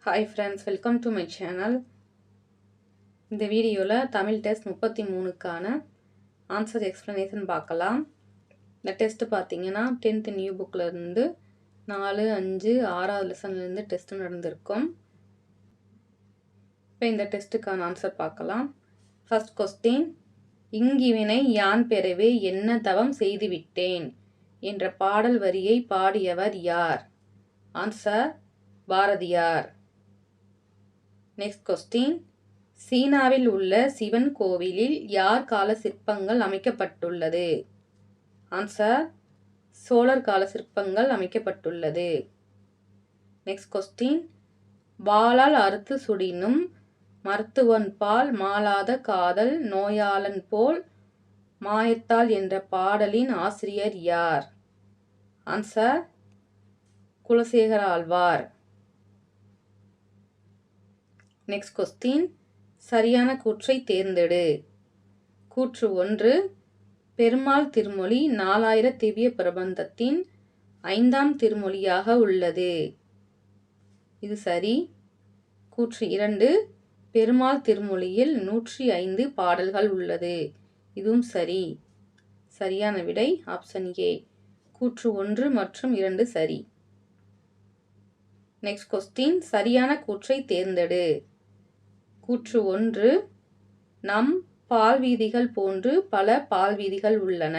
Hi friends, welcome to my channel. இந்த வீடியோவில் Tamil test 33க்கான answer explanation பார்க்கலாம். இந்த டெஸ்ட் பார்த்தீங்கன்னா 10th நியூ புக்கில் இருந்து 4, 5, 6வது லெசன்லேருந்து டெஸ்ட் நடந்திருக்கும். இப்போ இந்த டெஸ்ட்டுக்கான ஆன்சர் பார்க்கலாம். ஃபர்ஸ்ட் கொஸ்டின், இங்கிவினை யான் பெறவே என்ன தவம் செய்துவிட்டேன் என்ற பாடல் வரியை பாடியவர் யார்? ஆன்சர் பாரதியார். நெக்ஸ்ட் கொஸ்டின், சீனாவில் உள்ள சிவன் கோவிலில் யார் கால சிற்பங்கள் அமைக்கப்பட்டுள்ளது? ஆன்சர் சோழர் கால சிற்பங்கள் அமைக்கப்பட்டுள்ளது. நெக்ஸ்ட் கொஸ்டின், வாளால் அறுத்து சுடினும் மருத்துவன் பால் மாளாத காதல் நோயாளன் போல் மாயத்தால் என்ற பாடலின் ஆசிரியர் யார்? Answer Kulasekhara Alvar. Next question, சரியான கூற்றை தேர்ந்தெடு. கூற்று 1, பெருமாள் திருமொழி 4000 திவ்ய பிரபந்தத்தின் 5ஆம் திருமொழியாக உள்ளது. இது சரி. கூற்று 2, பெருமாள் திருமொழியில் 105 பாடல்கள் உள்ளது. இதுவும் சரி. சரியான விடை ஆப்ஷன் ஏ. கூற்று 1 மற்றும் 2 சரி. நெக்ஸ்ட் கொஸ்டின், சரியான கூற்றை தேர்ந்தெடு. கூற்று 1, நம் பால்வீதிகள் போன்று பல பால்வீதிகள் உள்ளன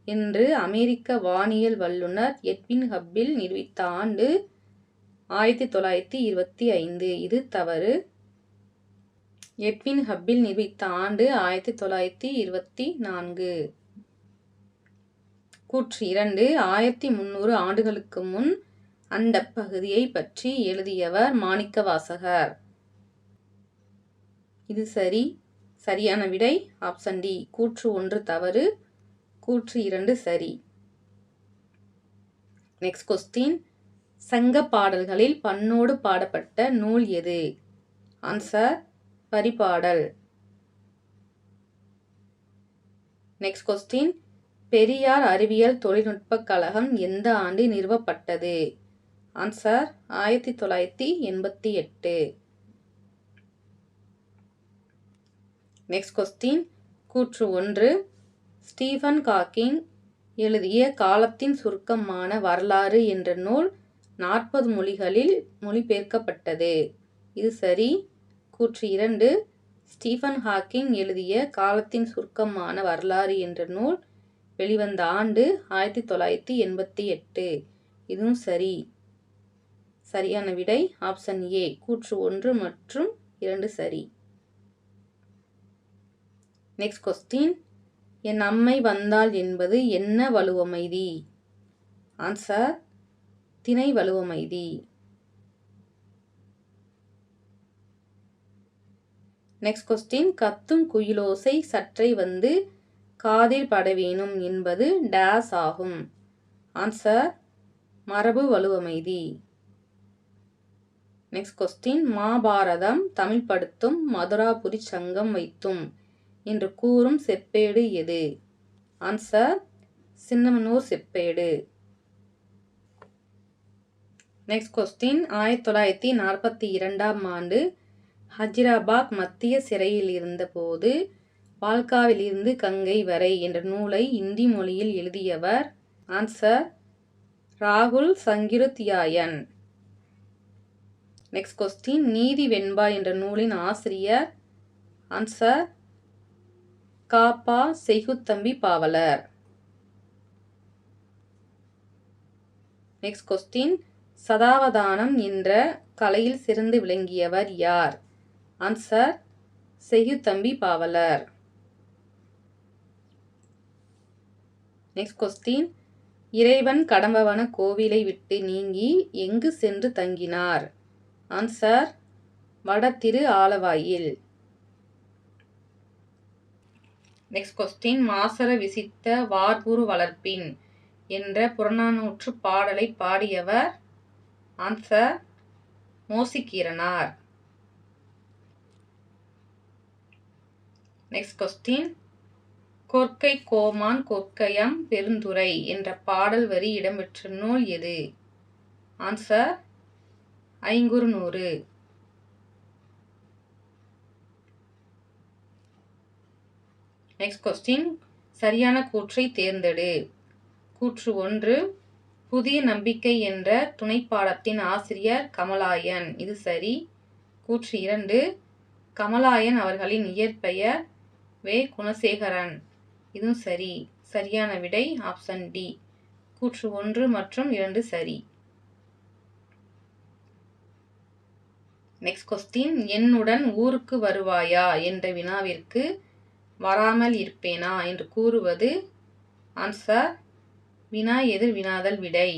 என்று அமெரிக்க வானியல் வல்லுநர் எட்வின் ஹப்பிள் நிரூபித்த ஆண்டு 1925. இது தவறு. எட்வின் ஹப்பிள் நிரூபித்த ஆண்டு 1924. கூற்று 2, 1300 ஆண்டுகளுக்கு முன் அண்டப் பகுதியை பற்றி எழுதியவர் மாணிக்கவாசகர். இது சரி. சரியான விடை ஆப்ஷன் டி. கூற்று 1 தவறு, கூற்று 2 சரி. நெக்ஸ்ட் கொஸ்டின், சங்க பாடல்களில் பண்ணோடு பாடப்பட்ட நூல் எது? Answer Paripadal. Next question, Periyar அறிவியல் தொழில்நுட்ப கழகம் எந்த ஆண்டு நிறுவப்பட்டது? ஆன்சர் 1988. நெக்ஸ்ட் கொஸ்டின், கூற்று 1, ஸ்டீஃபன் ஹாக்கிங் எழுதிய காலத்தின் சுருக்கமான வரலாறு என்ற நூல் 40 மொழிகளில் மொழிபெயர்க்கப்பட்டது. இது சரி. கூற்று 2, ஸ்டீஃபன் ஹாக்கிங் எழுதிய காலத்தின் சுருக்கமான வரலாறு என்ற நூல் வெளிவந்த ஆண்டு 1988. இதுவும் சரி. சரியான விடை ஆப்ஷன் ஏ. கூற்று 1 மற்றும் 2 சரி. நெக்ஸ்ட் கொஸ்டின், என் அம்மை வந்தாள் என்பது என்ன வலுவமைதி? ஆன்சர் திணை வலுவமைதி. நெக்ஸ்ட் கொஸ்டின், கத்தும் குயிலோசை சற்றை வந்து காதில் படவேணும் என்பது டேஸ் ஆகும்? ஆன்சர் மரபு வலுவமைதி. நெக்ஸ்ட் கொஸ்டின், மாபாரதம் தமிழ் படுத்தும் மதுராபுரி சங்கம் வைத்தும் என்று கூறும் செப்பேடு எது? ஆன்சர் சின்னமனூர் செப்பேடு. நெக்ஸ்ட் கொஸ்டின், 1942ஆம் ஆண்டு ஹஜிராபாத் மத்திய சிறையில் இருந்த போது பால்காவில் இருந்து கங்கை வரை என்ற நூலை இந்தி மொழியில் எழுதியவர்? ஆன்சர் ராகுல் சங்கிருத்யாயன். நெக்ஸ்ட் கொஸ்டின், நீதி வெண்பா என்ற நூலின் ஆசிரியர்? ஆன்சர் காப்பா செய்குத்தம்பி பாவலர். நெக்ஸ்ட் கொஸ்டின், சதாவதானம் என்ற கலையில் சிறந்து விளங்கியவர் யார்? ஆன்சர் செய்குத்தம்பி பாவலர். நெக்ஸ்ட் கொஸ்டின், இறைவன் கடம்பவன கோவிலை விட்டு நீங்கி எங்கு சென்று தங்கினார்? ஆன்சர் வட திரு ஆலவாயில். நெக்ஸ்ட் கொஸ்டின், மாசற விசித்த வார்புரு வளர்ப்பின் என்ற புறநானூற்று பாடலை பாடியவர்? Answer Mosikeeranar. Next question, Korkai கோமான் கொற்கையம் பெருந்துறை என்ற பாடல் வரி இடம்பெற்ற நூல் எது? ஆன்சர் ஐங்குறு 100. நெக்ஸ்ட் கொஸ்டின், சரியான கூற்றை தேர்ந்தெடு. கூற்று 1, புதிய நம்பிக்கை என்ற துணைப்பாடத்தின் ஆசிரியர் கமலாயன். இது சரி. கூற்று 2, கமலாயன் அவர்களின் இயற்பெயர் வே. குணசேகரன். இதுவும் சரி. சரியான விடை ஆப்ஷன் டி. கூற்று 1 மற்றும் 2 சரி. நெக்ஸ்ட் கொஸ்டின், என்னுடன் ஊருக்கு வருவாயா என்ற வினாவிற்கு வராமல் இருப்பேனா என்று கூறுவது. ஆன்சர் வினா எதிர் வினாதல் விடை.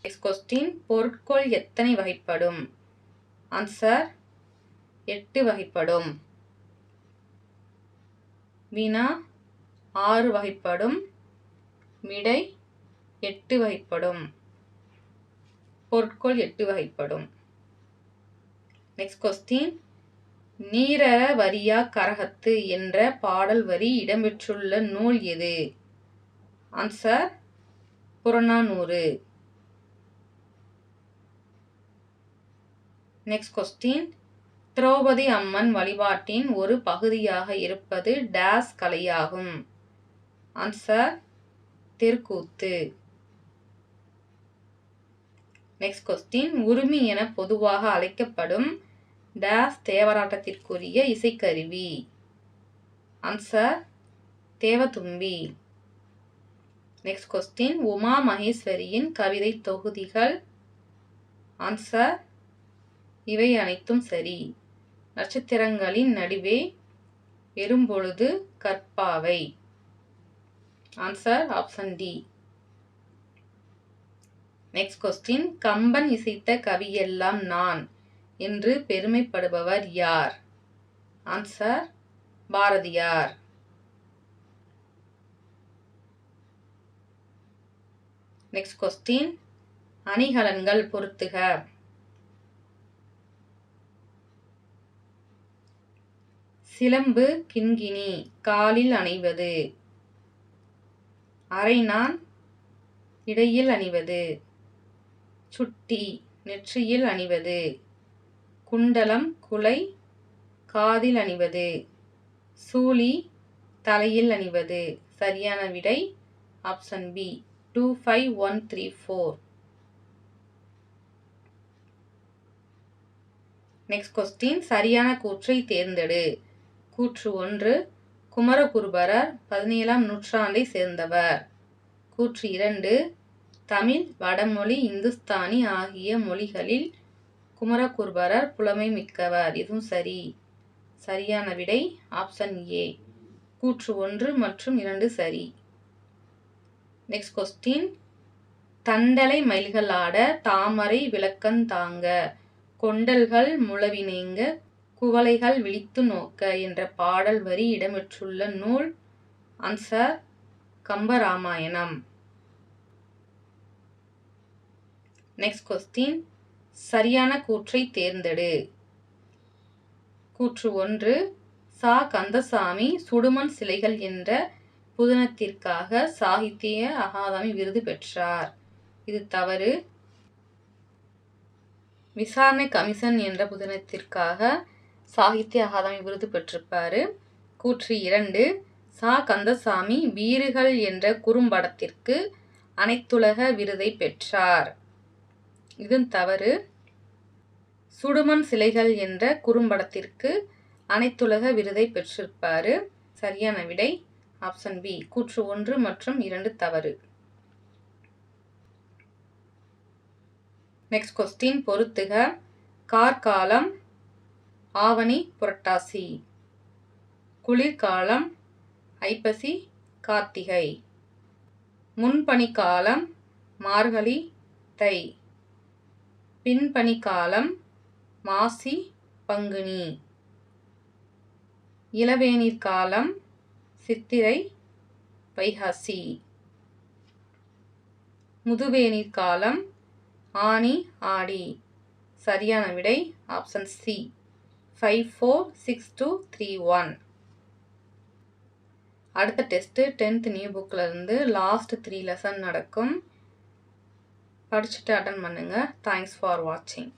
நெக்ஸ்ட் கொஸ்டின், பொருட்கோள் எத்தனை வகைப்படும். ஆன்சர் 8 வகைப்படும். வினா 6 வகைப்படும். விடை 8 வகைப்படும். பொருட்கோள் 8 வகைப்படும். நெக்ஸ்ட் கொஸ்டின், நீரற வரியா கரகத்து என்ற பாடல் வரி இடம்பெற்றுள்ள நூல் எது. ஆன்சர் புறநானூறு. நெக்ஸ்ட் கொஸ்டின், திரௌபதி அம்மன் வழிபாட்டின் ஒரு பகுதியாக இருப்பது டேஸ் கலையாகும். ஆன்சர் தெருக்கூத்து. நெக்ஸ்ட் கொஸ்டின், உருமி என பொதுவாக அழைக்கப்படும் டேஸ் தேவராட்டத்திற்குரிய இசைக்கருவி. ஆன்சர் தேவதும்பி. நெக்ஸ்ட் கொஸ்டின், உமா மகேஸ்வரியின் கவிதை தொகுதிகள். ஆன்சர் இவை அனைத்தும் சரி. நட்சத்திரங்களின் நடுவே எறும்பொழுது கற்பாவை. Answer option D. Next question, Kamban இசைத்த கவியெல்லாம் நான் என்று பெருமைப்படுபவர் யார். ஆன்சர் பாரதியார். நெக்ஸ்ட் கொஸ்டின், அணிகலன்கள் பொருத்துக. சிலம்பு கிண்கிணி காலில் அணிவது. அரைநான் இடையில் அணிவது. சுட்டி நெற்றியில் அணிவது. குண்டலம் குலை காதில் அணிவது. சூலி தலையில் அணிவது. சரியான விடை ஆப்ஷன் பி 25134. நெக்ஸ்ட் கொஸ்டின், சரியான கூற்றை தேர்ந்தெடு. கூற்று 1, குமரகுருபரர் 17ஆம் நூற்றாண்டை சேர்ந்தவர். கூற்று 2, தமிழ், வடமொழி, இந்துஸ்தானி ஆகிய மொழிகளில் குமரகுருபரர் புலமை மிக்கவர். இதுவும் சரி. சரியான விடை ஆப்ஷன் ஏ. கூற்று 1 மற்றும் 2 சரி. நெக்ஸ்ட் கொஸ்டின், தண்டலை மயில்கள் ஆட தாமரை விளக்கந்தாங்க கொண்டல்கள் முழவினேங்க குவளைகள் விழித்து நோக்க என்ற பாடல் வரி இடம்பெற்றுள்ள நூல். ஆன்சர் கம்பராமாயணம். நெக்ஸ்ட் கொஸ்டின், சரியான கூற்றை தேர்ந்தெடு. கூற்று 1, சா. கந்தசாமி சுடுமண் சிலைகள் என்ற புதினத்திற்காக சாகித்ய அகாதமி விருது பெற்றார். இது தவறு. விசாரணை கமிஷன் என்ற புதினத்திற்காக சாகித்ய அகாதமி விருது பெற்றிருப்பாரு. கூற்று 2, சா. கந்தசாமி வீறுகள் என்ற குறும்படத்திற்கு அனைத்துலக விருதை பெற்றார். இது தவறு. சுடுமண் சிலைகள் என்ற குறும்படத்திற்கு அனைத்துலக விருதை பெற்றிருப்பாரு. சரியான விடை ஆப்ஷன் பி. கூற்று 1 மற்றும் 2 தவறு. நெக்ஸ்ட் கொஸ்டின், பொருத்துக. கார்காலம் ஆவணி புரட்டாசி. குளிர்காலம் ஐப்பசி கார்த்திகை. முன்பனிக்காலம் மார்கழி தை. பின்பனிக்காலம் மாசி பங்குனி. இளவேநீர் காலம் சித்திரை வைகாசி. முதுவேநீர் காலம் ஆனி ஆடி. சரியான விடை ஆப்ஷன் சி 546231. அடுத்த டெஸ்ட் 10th நியூ புக்ல இருந்து லாஸ்ட் 3 லெசன் நடக்கும். படிச்சுட்டு அட்டன் பண்ணுங்கள். தேங்க்ஸ் ஃபார் வாட்சிங்.